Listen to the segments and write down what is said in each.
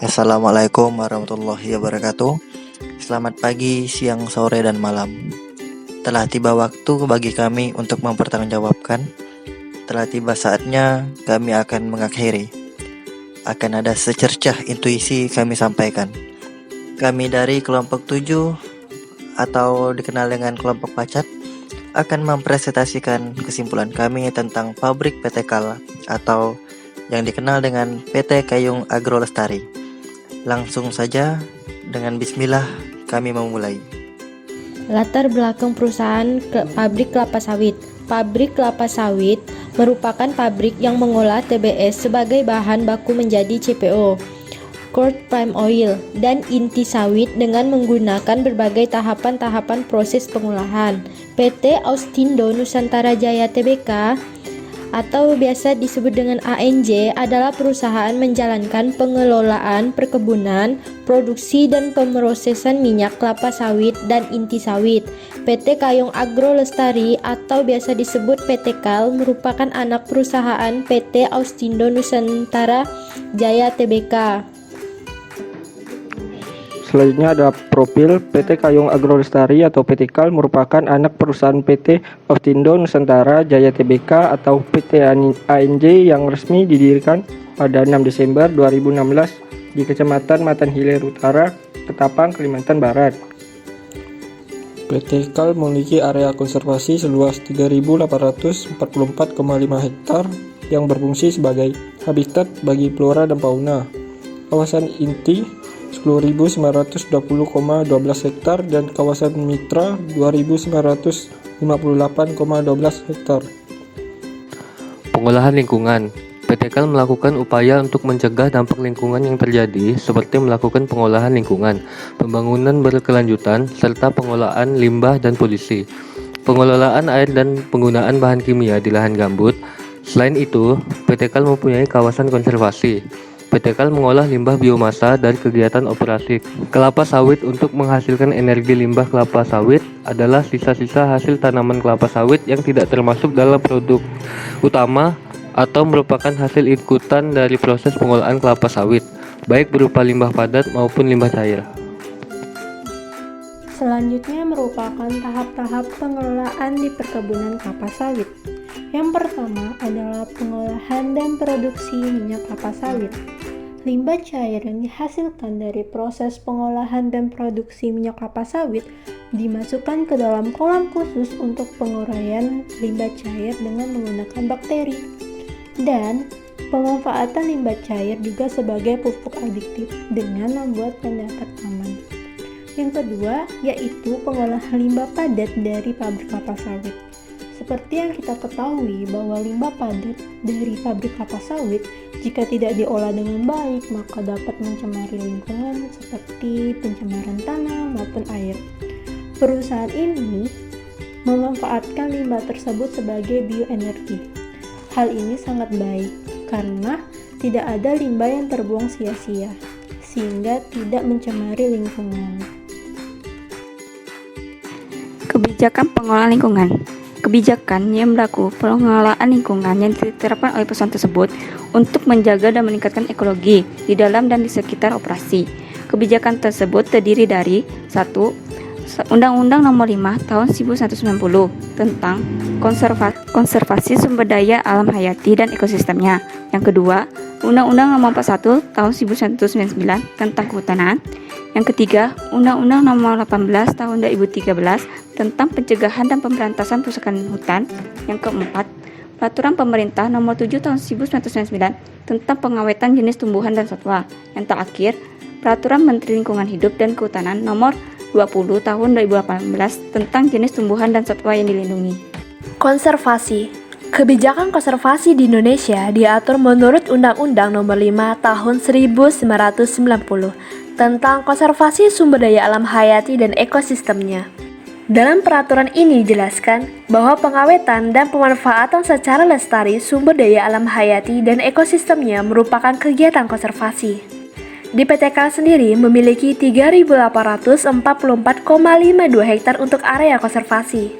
Assalamualaikum warahmatullahi wabarakatuh. Selamat pagi, siang, sore, dan malam. Telah tiba waktu bagi kami untuk mempertanggungjawabkan. Telah tiba saatnya kami akan mengakhiri. Akan ada secercah intuisi kami sampaikan. Kami dari kelompok 7 atau dikenal dengan kelompok Pacat akan mempresentasikan kesimpulan kami tentang pabrik PT KAL atau yang dikenal dengan PT Kayung Agro Lestari. Langsung saja dengan bismillah kami memulai. Latar belakang perusahaan pabrik kelapa sawit. Pabrik kelapa sawit merupakan pabrik yang mengolah TBS sebagai bahan baku menjadi CPO, crude palm oil, dan inti sawit dengan menggunakan berbagai tahapan-tahapan proses pengolahan. PT Austindo Nusantara Jaya Tbk atau biasa disebut dengan ANJ adalah perusahaan menjalankan pengelolaan perkebunan, produksi dan pemrosesan minyak kelapa sawit dan inti sawit. PT Kayung Agro Lestari atau biasa disebut PT KAL merupakan anak perusahaan PT Austindo Nusantara Jaya Tbk. Selanjutnya ada profil PT Kayung Agro Lestari atau PT KAL merupakan anak perusahaan PT Austindo Nusantara Jaya Tbk atau PT ANJ yang resmi didirikan pada 6 Desember 2016 di Kecamatan Matan Hilir Utara, Ketapang, Kalimantan Barat. PT KAL memiliki area konservasi seluas 3.844,5 hektar yang berfungsi sebagai habitat bagi flora dan fauna. Kawasan inti 10.920,12 hektar dan kawasan mitra 2.958,12 hektar. Pengolahan lingkungan. PT KAL melakukan upaya untuk mencegah dampak lingkungan yang terjadi seperti melakukan pengolahan lingkungan, pembangunan berkelanjutan, serta pengolahan limbah dan polusi, pengelolaan air dan penggunaan bahan kimia di lahan gambut. Selain itu, PT KAL mempunyai kawasan konservasi. PT KAL mengolah limbah biomasa dari kegiatan operasi kelapa sawit untuk menghasilkan energi. Limbah kelapa sawit adalah sisa-sisa hasil tanaman kelapa sawit yang tidak termasuk dalam produk utama atau merupakan hasil ikutan dari proses pengolahan kelapa sawit, baik berupa limbah padat maupun limbah cair. Selanjutnya merupakan tahap-tahap pengelolaan di perkebunan kelapa sawit. Yang pertama adalah pengolahan dan produksi minyak kelapa sawit. Limbah cair yang dihasilkan dari proses pengolahan dan produksi minyak kelapa sawit dimasukkan ke dalam kolam khusus untuk penguraian limbah cair dengan menggunakan bakteri. Dan pemanfaatan limbah cair juga sebagai pupuk adiktif dengan membuat pendapat aman. Yang kedua yaitu pengolahan limbah padat dari pabrik kelapa sawit. Seperti yang kita ketahui bahwa limbah padat dari pabrik kelapa sawit jika tidak diolah dengan baik maka dapat mencemari lingkungan seperti pencemaran tanah maupun air. Perusahaan ini memanfaatkan limbah tersebut sebagai bioenergi. Hal ini sangat baik karena tidak ada limbah yang terbuang sia-sia sehingga tidak mencemari lingkungan. Kebijakan pengelolaan lingkungan. Kebijakan yang berlaku pengelolaan lingkungan yang diterapkan oleh perusahaan tersebut untuk menjaga dan meningkatkan ekologi di dalam dan di sekitar operasi. Kebijakan tersebut terdiri dari 1. Undang-Undang Nomor 5 Tahun 1990 tentang konservasi sumber daya alam hayati dan ekosistemnya. Yang kedua, Undang-Undang Nomor 41 Tahun 1999 tentang kehutanan. Yang ketiga, Undang-Undang Nomor 18 Tahun 2013 tentang pencegahan dan pemberantasan perusakan hutan. Yang keempat, Peraturan Pemerintah Nomor 7 Tahun 1999 tentang pengawetan jenis tumbuhan dan satwa. Yang terakhir, Peraturan Menteri Lingkungan Hidup dan Kehutanan Nomor 20 Tahun 2018 tentang jenis tumbuhan dan satwa yang dilindungi. Konservasi. Kebijakan konservasi di Indonesia diatur menurut Undang-Undang Nomor 5 Tahun 1990 tentang konservasi sumber daya alam hayati dan ekosistemnya. Dalam peraturan ini dijelaskan bahwa pengawetan dan pemanfaatan secara lestari sumber daya alam hayati dan ekosistemnya merupakan kegiatan konservasi. Di PT KAL sendiri memiliki 3.844,52 hektar untuk area konservasi.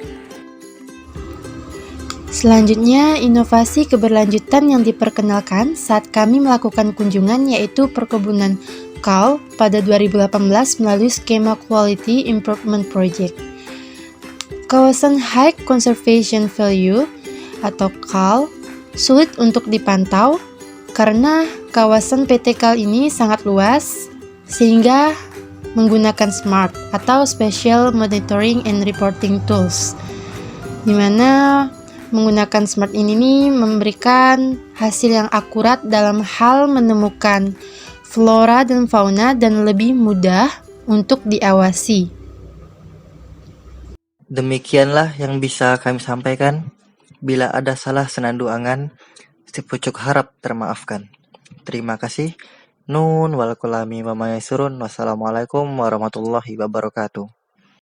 Selanjutnya, inovasi keberlanjutan yang diperkenalkan saat kami melakukan kunjungan yaitu perkebunan KAL pada 2018 melalui skema Quality Improvement Project. Kawasan High Conservation Value atau KAL sulit untuk dipantau karena kawasan PT KAL ini sangat luas sehingga menggunakan SMART atau Special Monitoring and Reporting Tools, di mana menggunakan SMART ini memberikan hasil yang akurat dalam hal menemukan flora dan fauna dan lebih mudah untuk diawasi. Demikianlah yang bisa kami sampaikan. Bila ada salah senandung angan, si pucuk harap termaafkan. Terima kasih. Nun wal kulami wa ma yasurun. Wassalamualaikum warahmatullahi wabarakatuh.